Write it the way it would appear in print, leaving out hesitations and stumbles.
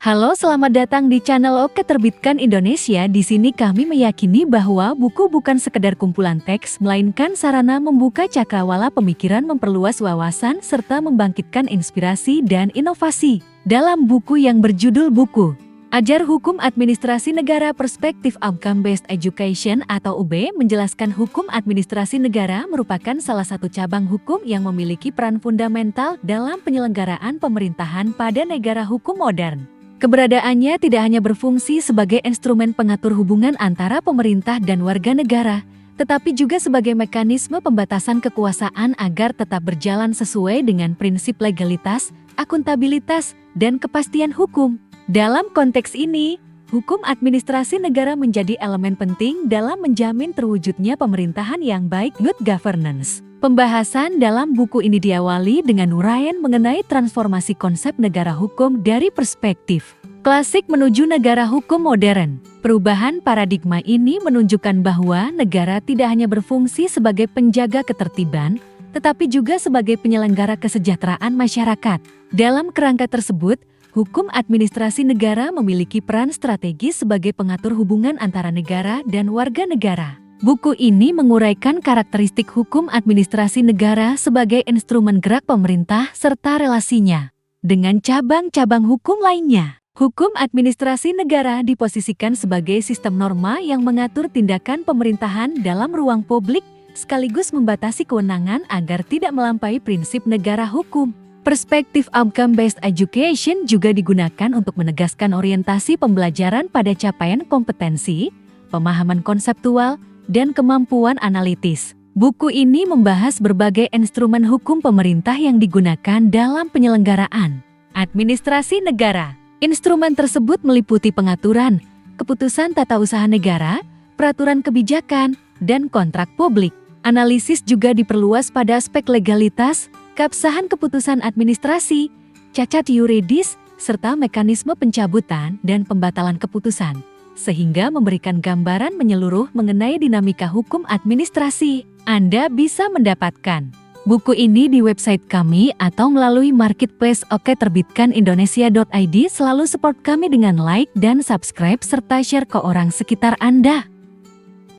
Halo, selamat datang di channel Oke Terbitkan Indonesia. Di sini kami meyakini bahwa buku bukan sekedar kumpulan teks, melainkan sarana membuka cakrawala pemikiran, memperluas wawasan, serta membangkitkan inspirasi dan inovasi. Dalam buku yang berjudul Buku Ajar Hukum Administrasi Negara Perspektif Outcome Based Education atau UB menjelaskan hukum administrasi negara merupakan salah satu cabang hukum yang memiliki peran fundamental dalam penyelenggaraan pemerintahan pada negara hukum modern. Keberadaannya tidak hanya berfungsi sebagai instrumen pengatur hubungan antara pemerintah dan warga negara, tetapi juga sebagai mekanisme pembatasan kekuasaan agar tetap berjalan sesuai dengan prinsip legalitas, akuntabilitas, dan kepastian hukum. Dalam konteks ini, hukum administrasi negara menjadi elemen penting dalam menjamin terwujudnya pemerintahan yang baik, good governance. Pembahasan dalam buku ini diawali dengan uraian mengenai transformasi konsep negara hukum dari perspektif klasik menuju negara hukum modern. Perubahan paradigma ini menunjukkan bahwa negara tidak hanya berfungsi sebagai penjaga ketertiban, tetapi juga sebagai penyelenggara kesejahteraan masyarakat. Dalam kerangka tersebut, hukum administrasi negara memiliki peran strategis sebagai pengatur hubungan antara negara dan warga negara. Buku ini menguraikan karakteristik hukum administrasi negara sebagai instrumen gerak pemerintah serta relasinya dengan cabang-cabang hukum lainnya. Hukum administrasi negara diposisikan sebagai sistem norma yang mengatur tindakan pemerintahan dalam ruang publik, sekaligus membatasi kewenangan agar tidak melampaui prinsip negara hukum. Perspektif outcome-based education juga digunakan untuk menegaskan orientasi pembelajaran pada capaian kompetensi, pemahaman konseptual, dan kemampuan analitis. Buku ini membahas berbagai instrumen hukum pemerintah yang digunakan dalam penyelenggaraan administrasi negara. Instrumen tersebut meliputi pengaturan, keputusan tata usaha negara, peraturan kebijakan, dan kontrak publik. Analisis juga diperluas pada aspek legalitas, keabsahan keputusan administrasi, cacat yuridis, serta mekanisme pencabutan dan pembatalan keputusan, sehingga memberikan gambaran menyeluruh mengenai dinamika hukum administrasi. Anda bisa mendapatkan buku ini di website kami atau melalui marketplace oketerbitkanindonesia.id. Selalu support kami dengan like dan subscribe serta share ke orang sekitar Anda.